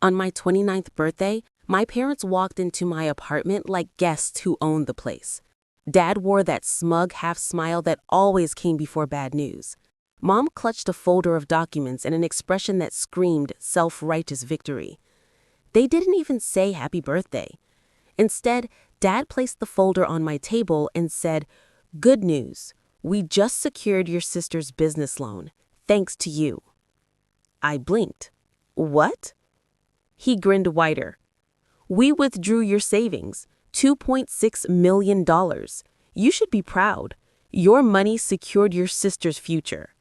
On my 29th birthday, my parents walked into my apartment like guests who owned the place. Dad wore that smug half-smile that always came before bad news. Mom clutched a folder of documents and an expression that screamed self-righteous victory. They didn't even say happy birthday. Instead, Dad placed the folder on my table and said, "Good news. We just secured your sister's business loan, thanks to you." I blinked. "What?" He grinned wider. "We withdrew your savings, $2.6 million. You should be proud. Your money secured your sister's future."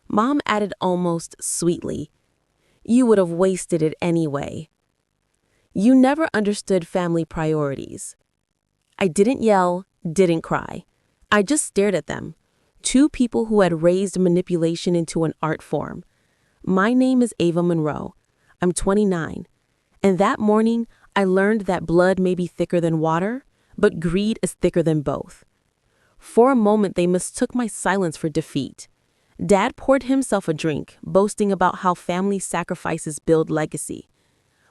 Mom added almost sweetly, "You would have wasted it anyway." You never understood family priorities. I didn't yell, didn't cry. I just stared at them. Two people who had raised manipulation into an art form. My name is Ava Monroe. I'm 29. And that morning, I learned that blood may be thicker than water, but greed is thicker than both. For a moment, they mistook my silence for defeat. Dad poured himself a drink, boasting about how family sacrifices build legacy.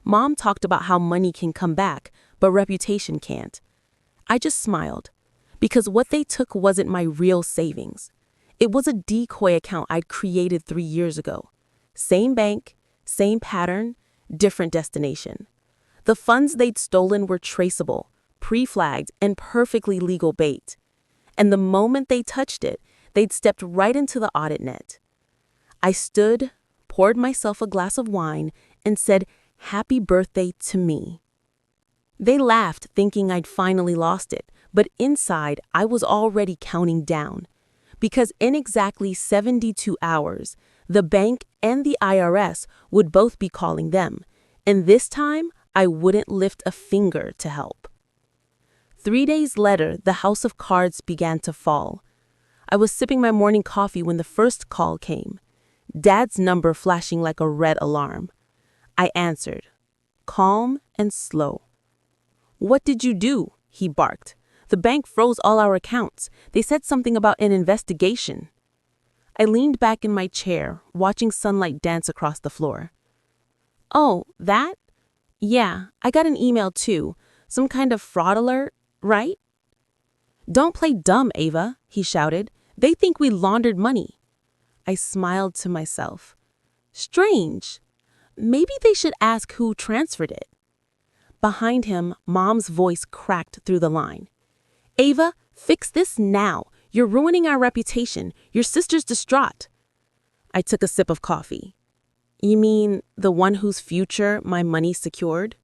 Mom talked about how money can come back, but reputation can't. I just smiled, because what they took wasn't my real savings. It was a decoy account I'd created 3 years ago. Same bank, same pattern, different destination. The funds they'd stolen were traceable, pre-flagged, and perfectly legal bait. And the moment they touched it, they'd stepped right into the audit net. I stood, poured myself a glass of wine, and said, "Happy birthday to me." They laughed, thinking I'd finally lost it, but inside, I was already counting down. Because in exactly 72 hours, the bank and the IRS would both be calling them, and this time, I wouldn't lift a finger to help. 3 days later, the house of cards began to fall. I was sipping my morning coffee when the first call came. Dad's number flashing like a red alarm. I answered, calm and slow. "What did you do?" he barked. "The bank froze all our accounts. They said something about an investigation." I leaned back in my chair, watching sunlight dance across the floor. "Oh, that? Yeah, I got an email too. Some kind of fraud alert, right?" "Don't play dumb, Ava," he shouted. "They think we laundered money." I smiled to myself. Strange. Maybe they should ask who transferred it. Behind him, Mom's voice cracked through the line. "Ava, fix this now. You're ruining our reputation. Your sister's distraught." I took a sip of coffee. "You mean the one whose future my money secured?"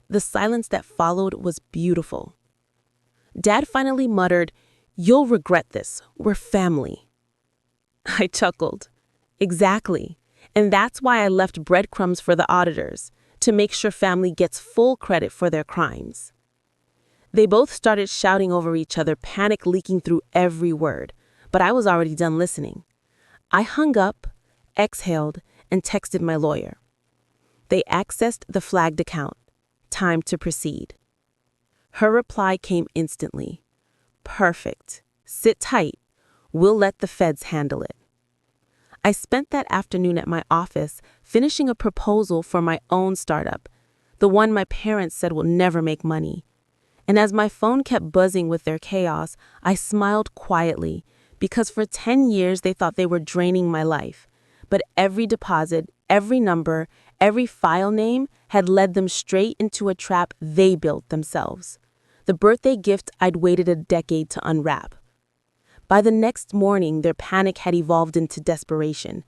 The silence that followed was beautiful. Dad finally muttered, "You'll regret this. We're family." I chuckled. Exactly. And that's why I left breadcrumbs for the auditors, to make sure family gets full credit for their crimes. They both started shouting over each other, panic leaking through every word, but I was already done listening. I hung up, exhaled, and texted my lawyer. They accessed the flagged account. Time to proceed. Her reply came instantly. "Perfect. Sit tight. We'll let the feds handle it." I spent that afternoon at my office finishing a proposal for my own startup, the one my parents said will never make money. And as my phone kept buzzing with their chaos, I smiled quietly, because for 10 years they thought they were draining my life. But every deposit, every number, every file name had led them straight into a trap they built themselves. The birthday gift I'd waited a decade to unwrap. By the next morning, their panic had evolved into desperation.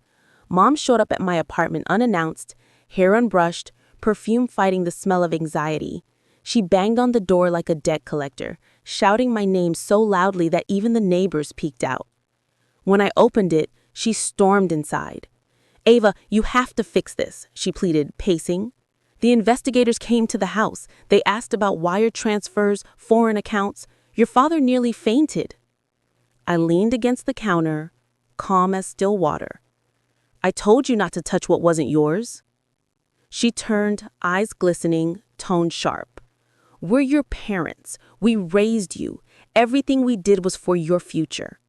Mom showed up at my apartment unannounced, hair unbrushed, perfume fighting the smell of anxiety. She banged on the door like a debt collector, shouting my name so loudly that even the neighbors peeked out. When I opened it, she stormed inside. "Ava, you have to fix this," she pleaded, pacing. "The investigators came to the house. They asked about wire transfers, foreign accounts. Your father nearly fainted." I leaned against the counter, calm as still water. "I told you not to touch what wasn't yours." She turned, eyes glistening, tone sharp. "We're your parents. We raised you. Everything we did was for your future."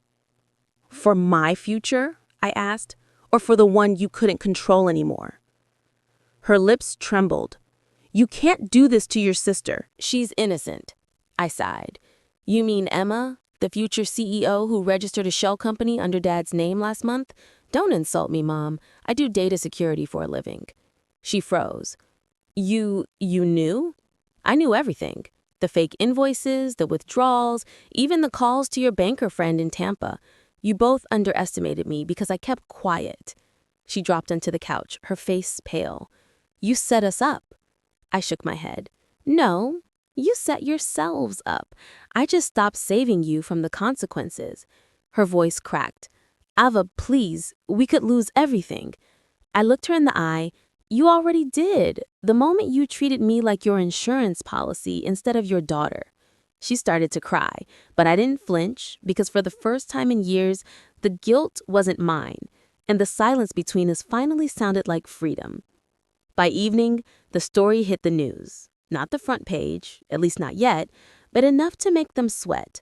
"For my future?" I asked. "Or for the one you couldn't control anymore?" Her lips trembled. "You can't do this to your sister. She's innocent." I sighed. "You mean Emma, the future CEO who registered a shell company under Dad's name last month? Don't insult me, Mom. I do data security for a living." She froze. You knew?" "I knew everything. The fake invoices, the withdrawals, even the calls to your banker friend in Tampa. You both underestimated me because I kept quiet." She dropped onto the couch, her face pale. "You set us up." I shook my head. "No, you set yourselves up. I just stopped saving you from the consequences." Her voice cracked. "Ava, please, we could lose everything." I looked her in the eye. "You already did, the moment you treated me like your insurance policy instead of your daughter." She started to cry, but I didn't flinch because for the first time in years, the guilt wasn't mine, and the silence between us finally sounded like freedom. By evening, the story hit the news. Not the front page, at least not yet, but enough to make them sweat.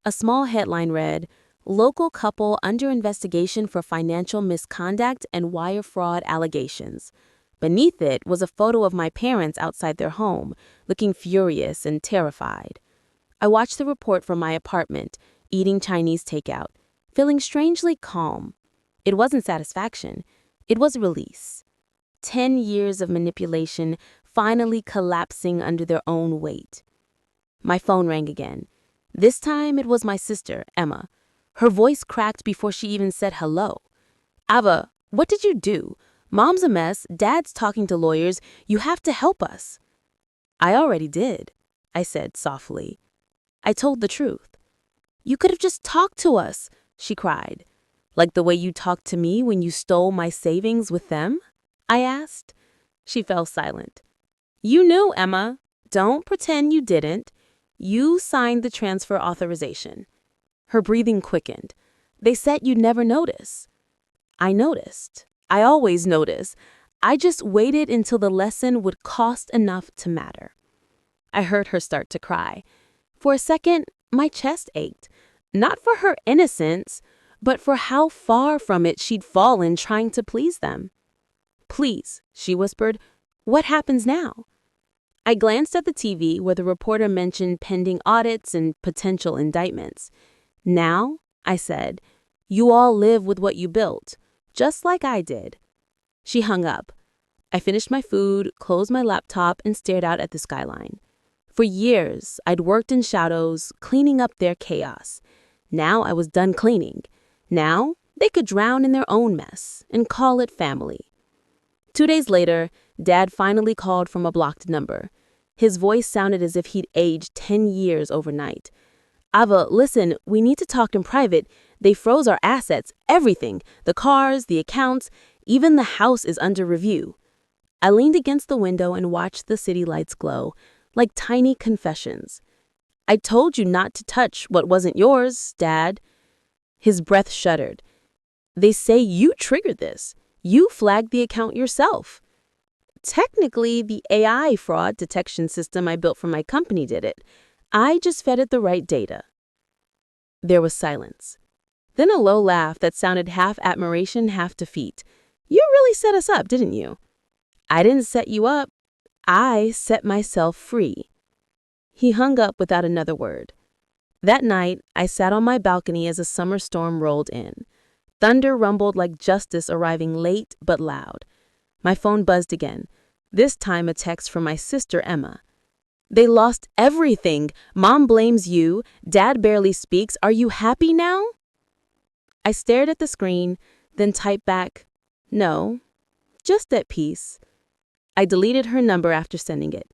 A small headline read, "Local couple under investigation for financial misconduct and wire fraud allegations." Beneath it was a photo of my parents outside their home, looking furious and terrified. I watched the report from my apartment, eating Chinese takeout, feeling strangely calm. It wasn't satisfaction. It was release. 10 years of manipulation finally collapsing under their own weight. My phone rang again. This time it was my sister, Emma. Her voice cracked before she even said hello. "Ava, what did you do? Mom's a mess, Dad's talking to lawyers, you have to help us." "I already did," I said softly. I told the truth. "You could have just talked to us," she cried. "Like the way you talked to me when you stole my savings with them?" I asked. She fell silent. "You knew, Emma. Don't pretend you didn't. You signed the transfer authorization." Her breathing quickened. "They said you'd never notice." I noticed. I always notice. I just waited until the lesson would cost enough to matter. I heard her start to cry. For a second, my chest ached. Not for her innocence, but for how far from it she'd fallen trying to please them. "Please," she whispered, "what happens now?" I glanced at the TV where the reporter mentioned pending audits and potential indictments. "Now," I said, "you all live with what you built, just like I did." She hung up. I finished my food, closed my laptop, and stared out at the skyline. For years, I'd worked in shadows, cleaning up their chaos. Now I was done cleaning. Now they could drown in their own mess and call it family. 2 days later, Dad finally called from a blocked number. His voice sounded as if he'd aged 10 years overnight. "Ava, listen, we need to talk in private. They froze our assets, everything, the cars, the accounts, even the house is under review." I leaned against the window and watched the city lights glow, like tiny confessions. "I told you not to touch what wasn't yours, Dad." His breath shuddered. "They say you triggered this. You flagged the account yourself." "Technically, the AI fraud detection system I built for my company did it. I just fed it the right data." There was silence. Then a low laugh that sounded half admiration, half defeat. "You really set us up, didn't you?" "I didn't set you up. I set myself free." He hung up without another word. That night, I sat on my balcony as a summer storm rolled in. Thunder rumbled like justice arriving late but loud. My phone buzzed again, this time a text from my sister Emma. "They lost everything. Mom blames you. Dad barely speaks. Are you happy now?" I stared at the screen, then typed back, "No, just at peace." I deleted her number after sending it.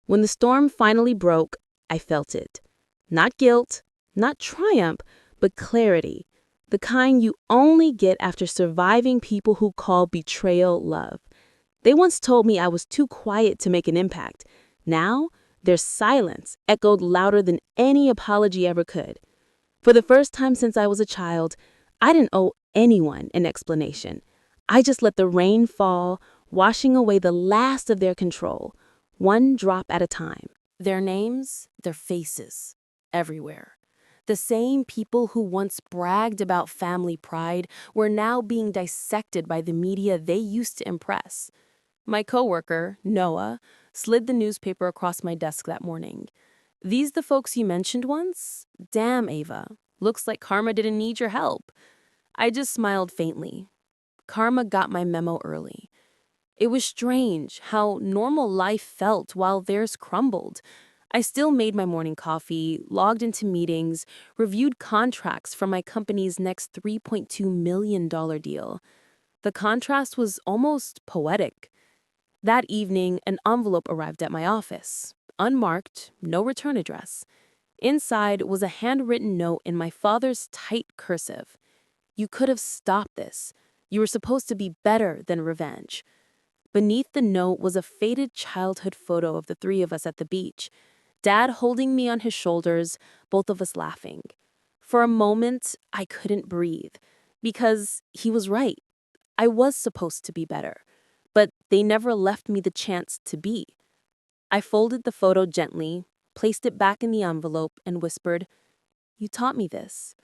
When the storm finally broke, I felt it. Not guilt, not triumph, but clarity. The kind you only get after surviving people who call betrayal love. They once told me I was too quiet to make an impact. Now, their silence echoed louder than any apology ever could. For the first time since I was a child, I didn't owe anyone an explanation. I just let the rain fall, washing away the last of their control, one drop at a time. Their names, their faces, everywhere. The same people who once bragged about family pride were now being dissected by the media they used to impress. My coworker, Noah, slid the newspaper across my desk that morning. These the folks you mentioned once? Damn, Ava. Looks like karma didn't need your help. I just smiled faintly. Karma got my memo early. It was strange how normal life felt while theirs crumbled. I still made my morning coffee, logged into meetings, reviewed contracts for my company's next $3.2 million deal. The contrast was almost poetic. That evening, an envelope arrived at my office. Unmarked, no return address. Inside was a handwritten note in my father's tight cursive. You could have stopped this. You were supposed to be better than revenge. Beneath the note was a faded childhood photo of the three of us at the beach. Dad holding me on his shoulders, both of us laughing. For a moment, I couldn't breathe. Because he was right. I was supposed to be better. But they never left me the chance to be. I folded the photo gently, placed it back in the envelope, and whispered, "You taught me this."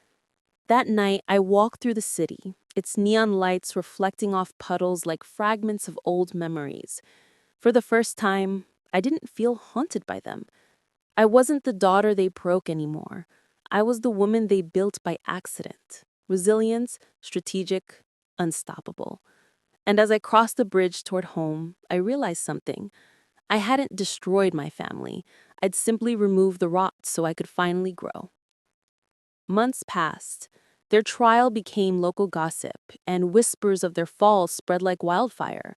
That night, I walked through the city, its neon lights reflecting off puddles like fragments of old memories. For the first time, I didn't feel haunted by them. I wasn't the daughter they broke anymore. I was the woman they built by accident. Resilient, strategic, unstoppable. And as I crossed the bridge toward home, I realized something. I hadn't destroyed my family. I'd simply removed the rot so I could finally grow. Months passed. Their trial became local gossip, and whispers of their fall spread like wildfire.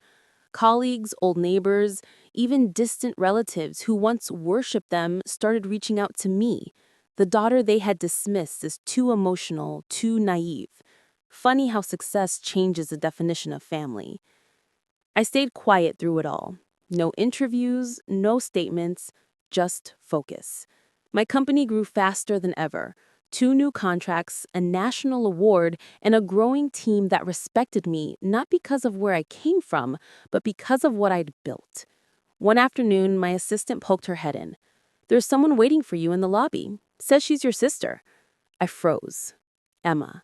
Colleagues, old neighbors, even distant relatives who once worshipped them started reaching out to me, the daughter they had dismissed as too emotional, too naive. Funny how success changes the definition of family. I stayed quiet through it all. No interviews, no statements, just focus. My company grew faster than ever. 2 new contracts, a national award, and a growing team that respected me not because of where I came from, but because of what I'd built. One afternoon, my assistant poked her head in. "There's someone waiting for you in the lobby. Says she's your sister." I froze. Emma.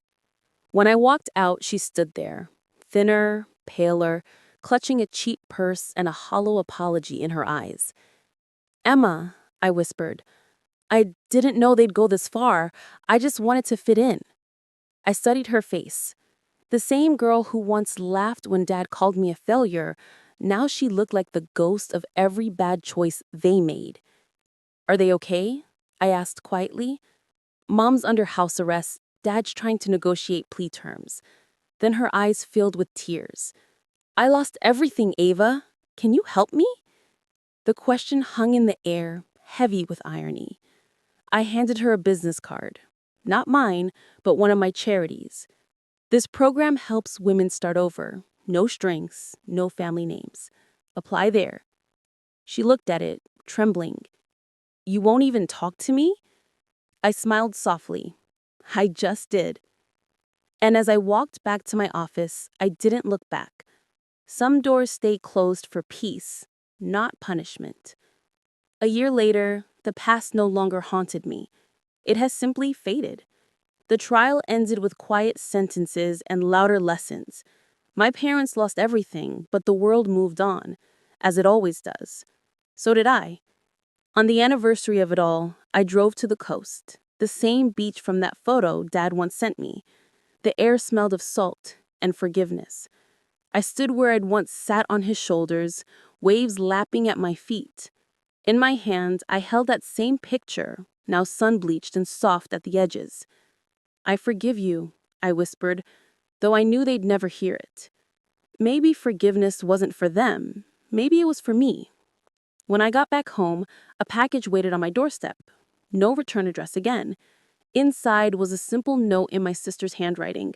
When I walked out, she stood there, thinner, paler, clutching a cheap purse and a hollow apology in her eyes. "Emma," I whispered, "I didn't know they'd go this far. I just wanted to fit in." I studied her face. The same girl who once laughed when Dad called me a failure, now she looked like the ghost of every bad choice they made. "Are they okay?" I asked quietly. "Mom's under house arrest. Dad's trying to negotiate plea terms." Then her eyes filled with tears. "I lost everything, Ava. Can you help me?" The question hung in the air, heavy with irony. I handed her a business card. Not mine, but one of my charities. "This program helps women start over. No strings, no family names. Apply there." She looked at it, trembling. "You won't even talk to me?" I smiled softly. "I just did." And as I walked back to my office, I didn't look back. Some doors stay closed for peace, not punishment. A year later, the past no longer haunted me. It has simply faded. The trial ended with quiet sentences and louder lessons. My parents lost everything, but the world moved on, as it always does. So did I. On the anniversary of it all, I drove to the coast, the same beach from that photo Dad once sent me. The air smelled of salt and forgiveness. I stood where I'd once sat on his shoulders, waves lapping at my feet. In my hand, I held that same picture, now sun-bleached and soft at the edges. "I forgive you," I whispered, though I knew they'd never hear it. Maybe forgiveness wasn't for them. Maybe it was for me. When I got back home, a package waited on my doorstep. No return address again. Inside was a simple note in my sister's handwriting.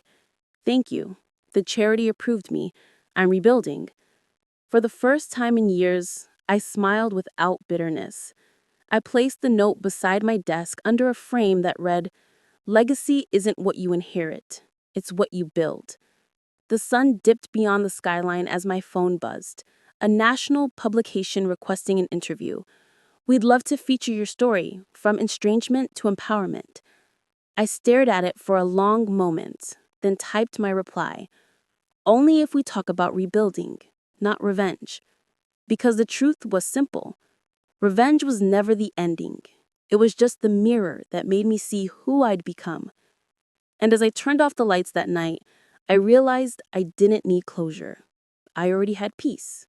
"Thank you. The charity approved me. I'm rebuilding." For the first time in years, I smiled without bitterness. I placed the note beside my desk under a frame that read, "Legacy isn't what you inherit. It's what you build." The sun dipped beyond the skyline as my phone buzzed. A national publication requesting an interview. "We'd love to feature your story, from estrangement to empowerment." I stared at it for a long moment, then typed my reply. "Only if we talk about rebuilding, not revenge." Because the truth was simple. Revenge was never the ending. It was just the mirror that made me see who I'd become. And as I turned off the lights that night, I realized I didn't need closure. I already had peace.